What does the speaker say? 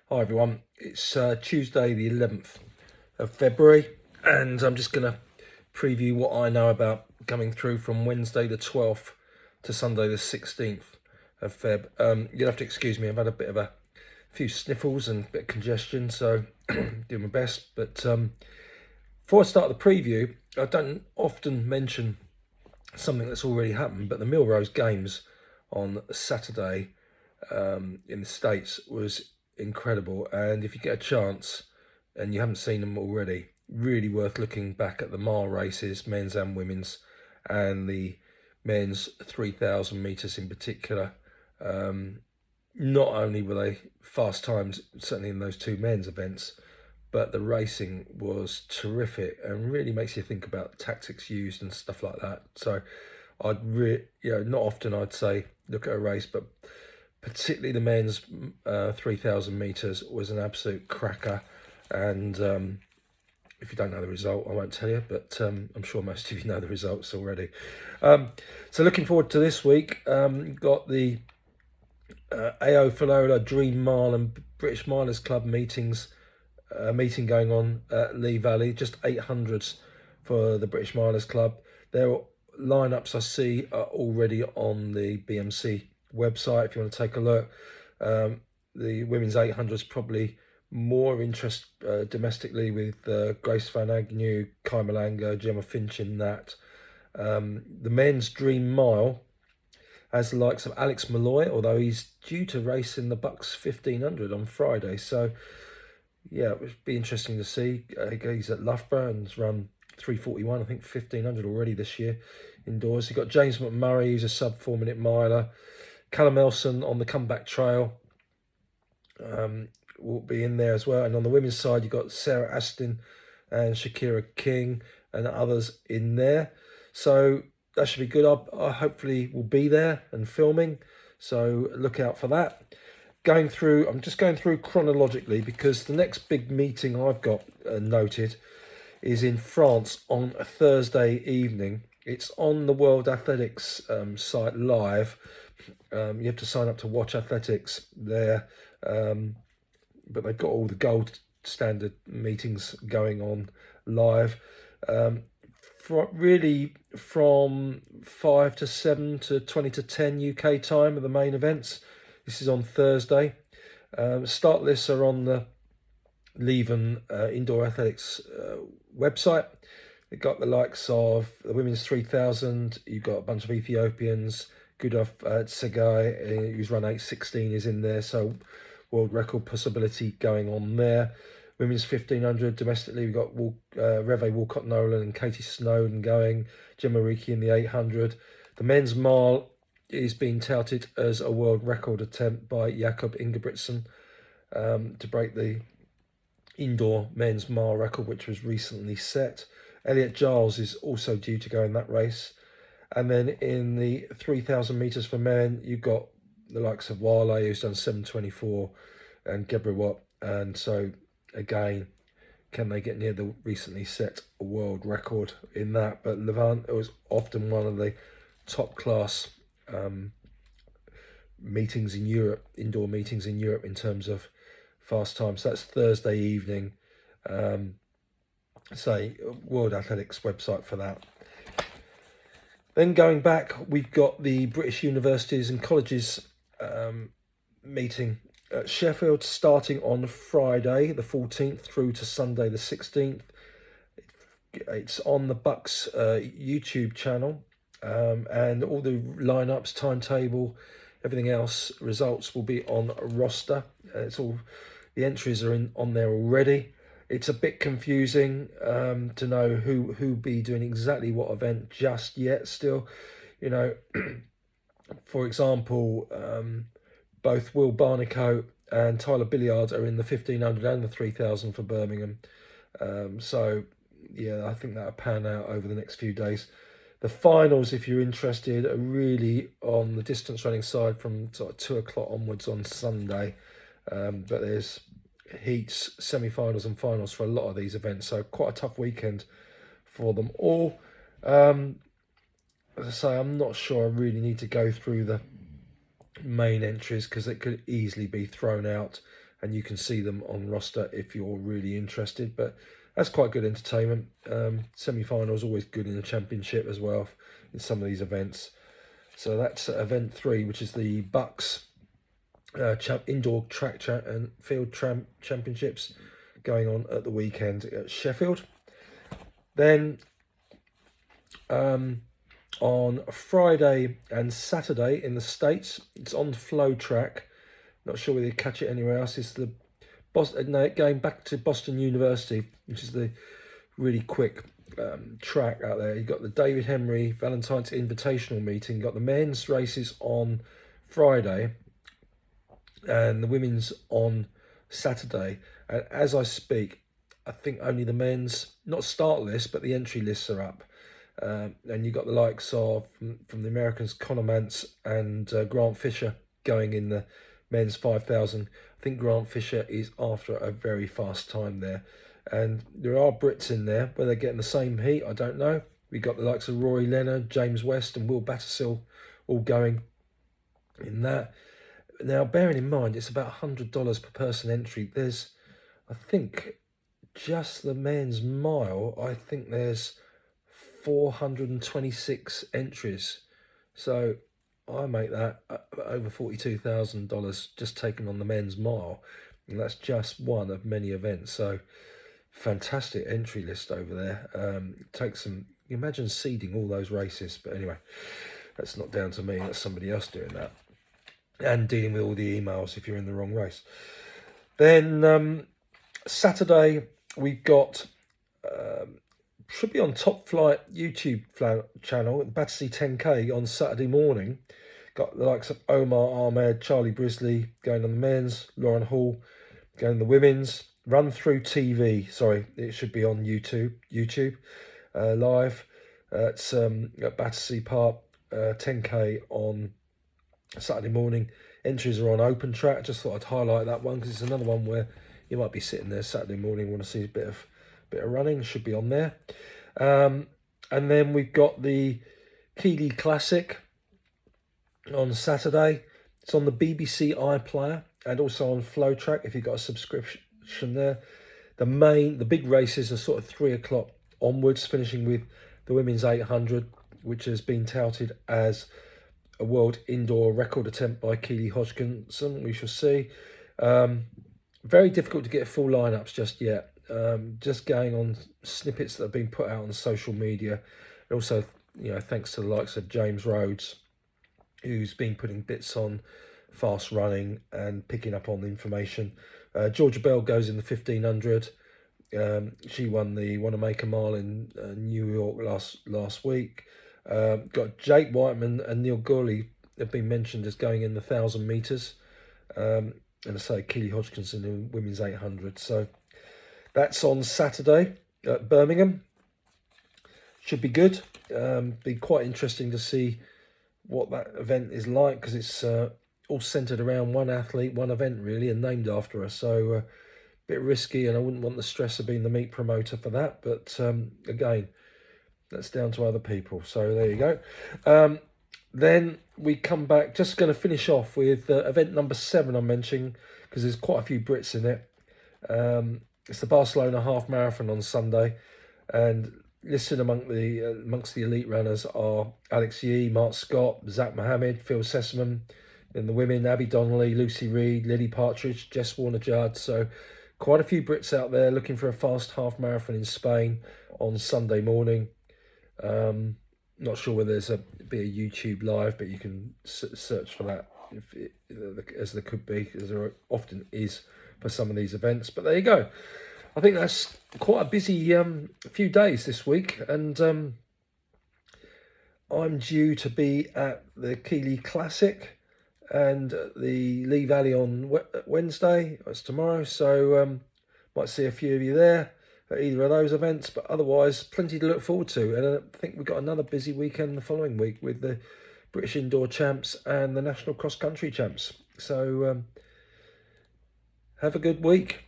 Hi everyone, it's Tuesday the 11th of February and I'm just going to preview what I know about coming through from Wednesday the 12th to Sunday the 16th of Feb. You'll have to excuse me, I've had a bit of a few sniffles and a bit of congestion, so do my best. But before I start the preview, I don't often mention something that's already happened, but the Milrose games on Saturday in the States was incredible. And if you get a chance and you haven't seen them already, really worth looking back at the mile races, men's and women's, and the men's 3,000 metres in particular. Not only were they fast times, certainly in those two men's events, but the racing was terrific and really makes you think about tactics used and stuff like that. So not often I'd say look at a race, but particularly the men's 3,000 metres was an absolute cracker. And if you don't know the result, I won't tell you, but I'm sure most of you know the results already. So looking forward to this week. Got the AO Falola Dream Mile and British Milers Club meeting going on at Lee Valley, just 800s for the British Milers Club. Their lineups I see are already on the BMC website if you want to take a look. The women's 800s probably more interest domestically with Grace Van Agnew, Kai Malanga, Gemma Finch in that. The men's Dream Mile has the likes of Alex Malloy, although he's due to race in the BUCS 1500 on Friday. So yeah, it would be interesting to see. He's at Loughborough and has run 3:41, I think 1500 already this year indoors. You've got James McMurray, who's a sub 4 minute miler. Callum Elson on the comeback trail will be in there as well. And on the women's side, you've got Sarah Astin and Shakira King and others in there. So that should be good. I hopefully will be there and filming. So look out for that. I'm just going through chronologically because the next big meeting I've got noted is in France on a Thursday evening. It's on the World Athletics site live. You have to sign up to watch athletics there, but they've got all the gold standard meetings going on live. Really from 5 to 7 to 20 to 10 UK time are the main events. This is on Thursday. Start lists are on the Lievin Indoor Athletics website. They've got the likes of the women's 3,000. You've got a bunch of Ethiopians. Gudov Tsegai, who's run 8:16, is in there. So world record possibility going on there. Women's 1500 domestically, we've got Reve Walcott-Nolan and Katie Snowden going. Gemma Ricci in the 800. The men's mile is being touted as a world record attempt by Jakob Ingebrigtsen to break the indoor men's mile record, which was recently set. Elliot Giles is also due to go in that race. And then in the 3,000 metres for men, you've got the likes of Wale, who's done 7:24, and Gebrewot. And so, again, can they get near the recently set world record in that? But Lievin was often one of the top class meetings in Europe, indoor meetings in Europe in terms of fast time. So that's Thursday evening. World Athletics website for that. Then going back, we've got the British Universities and Colleges meeting at Sheffield starting on Friday the 14th through to Sunday the 16th. It's on the BUCS YouTube channel, and all the lineups, timetable, everything else, results will be on roster. It's all, the entries are on there already. It's a bit confusing to know who be doing exactly what event just yet still. For example, both Will Barnicoat and Tyler Billiard are in the 1500 and the 3000 for Birmingham. So yeah, I think that'll pan out over the next few days. The finals, if you're interested, are really on the distance running side from sort of 2 o'clock onwards on Sunday. But there's heats, semi-finals and finals for a lot of these events. So quite a tough weekend for them all. As I say, I'm not sure I really need to go through the main entries because it could easily be thrown out and you can see them on roster if you're really interested. But that's quite good entertainment. Semi-finals always good in the championship as well in some of these events. So that's event 3, which is the BUCS indoor track and field championships going on at the weekend at Sheffield. Then on Friday and Saturday in the States, it's on Flow Track. Not sure whether you catch it anywhere else. It's the going back to Boston University, which is the really quick track out there. You've got the David Hemery Valentine's Invitational meeting. You've got the men's races on Friday and the women's on Saturday. And as I speak, I think only the men's, not start list, but the entry lists are up. And you've got the likes of, from the Americans, Conor Mantz and Grant Fisher going in the men's 5,000. I think Grant Fisher is after a very fast time there. And there are Brits in there. Whether they're getting the same heat, I don't know. We've got the likes of Rory Leonard, James West and Will Battersea all going in that. Now, bearing in mind, it's about $100 per person entry. There's, I think, just the men's mile, I think there's 426 entries. So I make that over $42,000 just taken on the men's mile. And that's just one of many events. So fantastic entry list over there. Take some, imagine seeding all those races. But anyway, that's not down to me. That's somebody else doing that. And dealing with all the emails if you're in the wrong race. Then Saturday, we've got, should be on Top Flight YouTube channel, Battersea 10K on Saturday morning. Got the likes of Omar Ahmed, Charlie Brisley going on the men's, Lauren Hall going on the women's. Run Through TV, sorry, it should be on YouTube live. It's at Battersea Park, 10K on Saturday morning. Entries are on Open Track. Just thought I'd highlight that one because it's another one where you might be sitting there Saturday morning, want to see a bit of running. Should be on there. And then we've got the Keely Klassic on Saturday. It's on the BBC iPlayer and also on Flow Track if you've got a subscription there. The big races are sort of 3 o'clock onwards, finishing with the women's 800, which has been touted as a world indoor record attempt by Keely Hodgkinson. We shall see. Very difficult to get full lineups just yet. Just going on snippets that have been put out on social media. Also, thanks to the likes of James Rhodes, who's been putting bits on fast running and picking up on the information. Georgia Bell goes in the 1500. She won the Wanamaker Mile in New York last week. Got Jake Whiteman and Neil Gurley have been mentioned as going in the 1,000 metres. And I say Keely Hodgkinson in women's 800. So that's on Saturday at Birmingham. Should be good. Be quite interesting to see what that event is like because it's all centred around one athlete, one event really, and named after her. So a bit risky, and I wouldn't want the stress of being the meet promoter for that. But again, that's down to other people. So there you go. Then we come back. Just going to finish off with event number 7 I'm mentioning because there's quite a few Brits in it. It's the Barcelona half marathon on Sunday, and listed amongst the elite runners are Alex Yee, Mark Scott, Zach Mohammed, Phil Sessamon. In the women, Abby Donnelly, Lucy Reed, Lily Partridge, Jess Warner-Judd. So quite a few Brits out there looking for a fast half marathon in Spain on Sunday morning. Not sure whether there's be a YouTube live, but you can search for that as there could be, as there often is for some of these events. But there you go. I think that's quite a busy few days this week, and I'm due to be at the Keely Klassic and the Lee Valley on Wednesday. That's tomorrow, so might see a few of you there at either of those events, but otherwise plenty to look forward to. And I think we've got another busy weekend the following week with the British Indoor Champs and the National Cross Country Champs. So have a good week.